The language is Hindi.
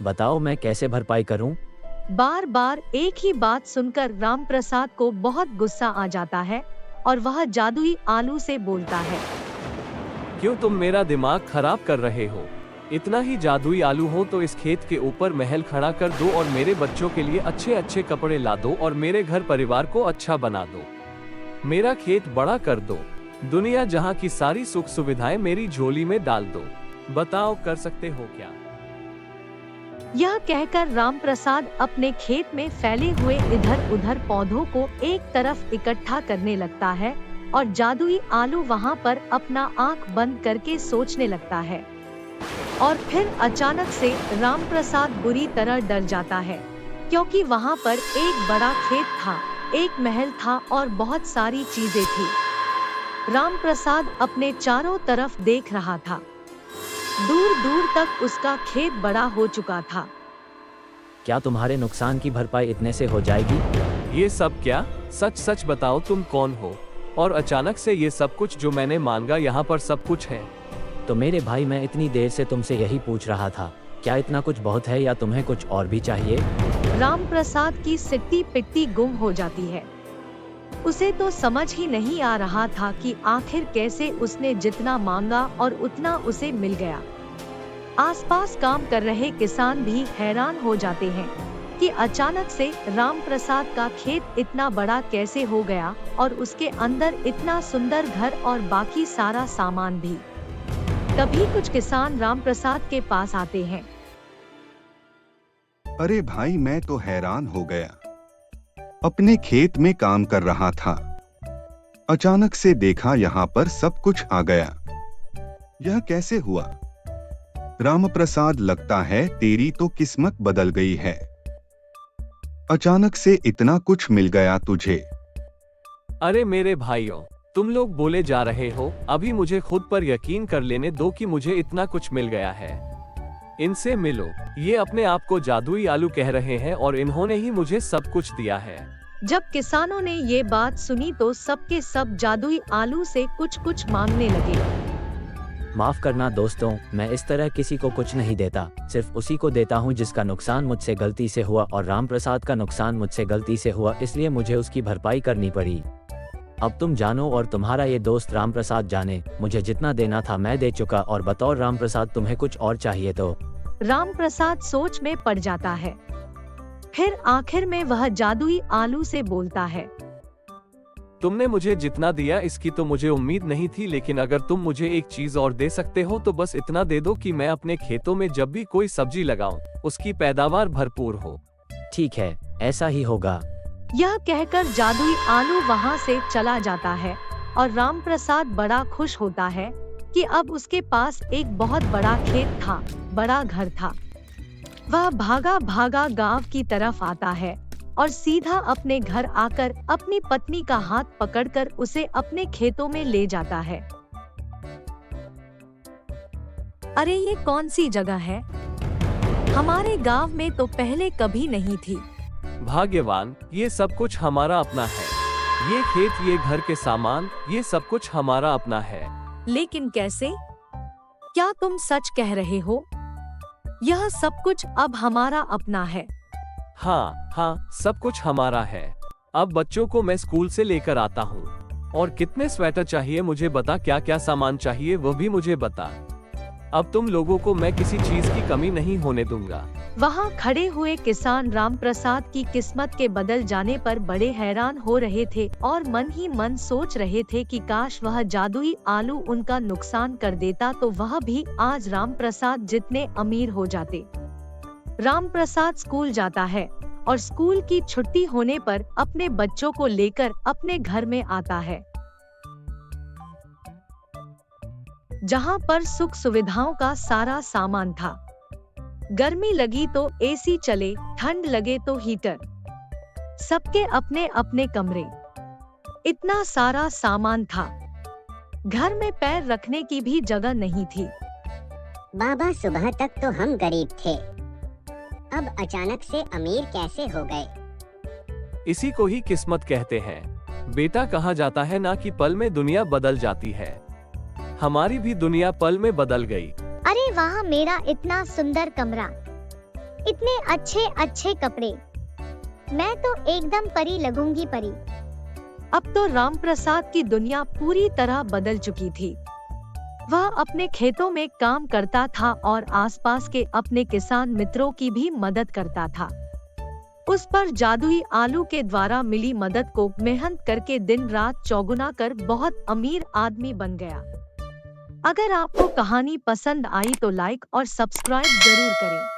बताओ मैं कैसे भरपाई करूं? बार बार एक ही बात सुनकर रामप्रसाद को बहुत गुस्सा आ जाता है और वह जादुई आलू से बोलता है। क्यों तुम मेरा दिमाग खराब कर रहे हो? इतना ही जादुई आलू हो तो इस खेत के ऊपर महल खड़ा कर दो और मेरे बच्चों के लिए अच्छे अच्छे कपड़े ला दो और मेरे घर परिवार को अच्छा बना दो। मेरा खेत बड़ा कर दो। दुनिया जहाँ की सारी सुख सुविधाएं मेरी झोली में डाल दो। बताओ कर सकते हो क्या? यह कहकर रामप्रसाद अपने खेत में फैले हुए इधर उधर पौधों को एक तरफ इकट्ठा करने लगता है और जादुई आलू वहां पर अपना आंख बंद करके सोचने लगता है। और फिर अचानक से रामप्रसाद बुरी तरह डर जाता है, क्योंकि वहां पर एक बड़ा खेत था, एक महल था और बहुत सारी चीजें थी। रामप्रसाद अपने चारों तरफ देख रहा था। दूर दूर तक उसका खेत बड़ा हो चुका था। क्या तुम्हारे नुकसान की भरपाई इतने से हो जाएगी? ये सब क्या? सच सच बताओ तुम कौन हो और अचानक से ये सब कुछ जो मैंने मांगा यहाँ पर सब कुछ है? तो मेरे भाई मैं इतनी देर से तुमसे यही पूछ रहा था, क्या इतना कुछ बहुत है या तुम्हें कुछ और भी चाहिए? रामप्रसाद की सिट्टी पिट्टी गुम हो जाती है। उसे तो समझ ही नहीं आ रहा था कि आखिर कैसे उसने जितना मांगा और उतना उसे मिल गया। आसपास काम कर रहे किसान भी हैरान हो जाते हैं कि अचानक से रामप्रसाद का खेत इतना बड़ा कैसे हो गया और उसके अंदर इतना सुंदर घर और बाकी सारा सामान भी। तभी कुछ किसान रामप्रसाद के पास आते हैं। अरे भाई मैं तो हैरान हो गया। अपने खेत में काम कर रहा था, अचानक से देखा यहाँ पर सब कुछ आ गया। यह कैसे हुआ? रामप्रसाद लगता है तेरी तो किस्मत बदल गई है। अचानक से इतना कुछ मिल गया तुझे। अरे मेरे भाइयों, तुम लोग बोले जा रहे हो। अभी मुझे खुद पर यकीन कर लेने दो कि मुझे इतना कुछ मिल गया है। इनसे मिलो। ये अपने आप को जादुई आलू कह रहे हैं और इन्होंने ही मुझे सब कुछ दिया है। जब किसानों ने ये बात सुनी तो सबके सब जादुई आलू से कुछ कुछ मांगने लगे। माफ करना दोस्तों, मैं इस तरह किसी को कुछ नहीं देता, सिर्फ उसी को देता हूँ जिसका नुकसान मुझसे गलती से हुआ और रामप्रसाद का नुकसान मुझसे गलती से हुआ, इसलिए मुझे उसकी भरपाई करनी पड़ी। अब तुम जानो और तुम्हारा ये दोस्त रामप्रसाद जाने। मुझे जितना देना था मैं दे चुका और बतौर रामप्रसाद तुम्हें कुछ और चाहिए तो? रामप्रसाद सोच में पड़ जाता है। फिर आखिर में वह जादुई आलू से बोलता है। तुमने मुझे जितना दिया इसकी तो मुझे उम्मीद नहीं थी, लेकिन अगर तुम मुझे एक चीज और दे सकते हो तो बस इतना दे दो कि मैं अपने खेतों में जब भी कोई सब्जी लगाऊं उसकी पैदावार भरपूर हो। ठीक है, ऐसा ही होगा। यह कहकर जादुई आलू वहां से चला जाता है और रामप्रसाद बड़ा खुश होता है कि अब उसके पास एक बहुत बड़ा खेत था, बड़ा घर था। वह भागा भागा गांव की तरफ आता है और सीधा अपने घर आकर अपनी पत्नी का हाथ पकड़कर उसे अपने खेतों में ले जाता है। अरे ये कौन सी जगह है? हमारे गांव में तो पहले कभी नहीं थी। भाग्यवान, ये सब कुछ हमारा अपना है। ये खेत, ये घर के सामान, ये सब कुछ हमारा अपना है। लेकिन कैसे? क्या तुम सच कह रहे हो? यह सब कुछ अब हमारा अपना है? हाँ, सब कुछ हमारा है। अब बच्चों को मैं स्कूल से लेकर आता हूँ। और कितने स्वेटर चाहिए मुझे बता, क्या क्या सामान चाहिए वह भी मुझे बता। अब तुम लोगों को मैं किसी चीज की कमी नहीं होने दूंगा। वहाँ खड़े हुए किसान रामप्रसाद की किस्मत के बदल जाने पर बड़े हैरान हो रहे थे और मन ही मन सोच रहे थे कि काश वह जादुई आलू उनका नुकसान कर देता तो वह भी आज रामप्रसाद जितने अमीर हो जाते। रामप्रसाद स्कूल जाता है और स्कूल की छुट्टी होने पर अपने बच्चों को लेकर अपने घर में आता है, जहाँ पर सुख सुविधाओं का सारा सामान था। गर्मी लगी तो एसी चले, ठंड लगे तो हीटर, सबके अपने अपने कमरे, इतना सारा सामान था। घर में पैर रखने की भी जगह नहीं थी। बाबा सुबह तक तो हम गरीब थे, अब अचानक से अमीर कैसे हो गए? इसी को ही किस्मत कहते हैं। बेटा कहा जाता है ना कि पल में दुनिया बदल जाती है। हमारी भी दुनिया पल में बदल गई। अरे वाह, मेरा इतना सुंदर कमरा। इतने अच्छे अच्छे कपड़े, मैं तो एकदम परी लगूंगी परी। अब तो रामप्रसाद की दुनिया पूरी तरह बदल चुकी थी। वह अपने खेतों में काम करता था और आसपास के अपने किसान मित्रों की भी मदद करता था। उस पर जादुई आलू के द्वारा मिली मदद को मेहनत करके दिन रात चौगुना कर बहुत अमीर आदमी बन गया। अगर आपको कहानी पसंद आई तो लाइक और सब्सक्राइब जरूर करें।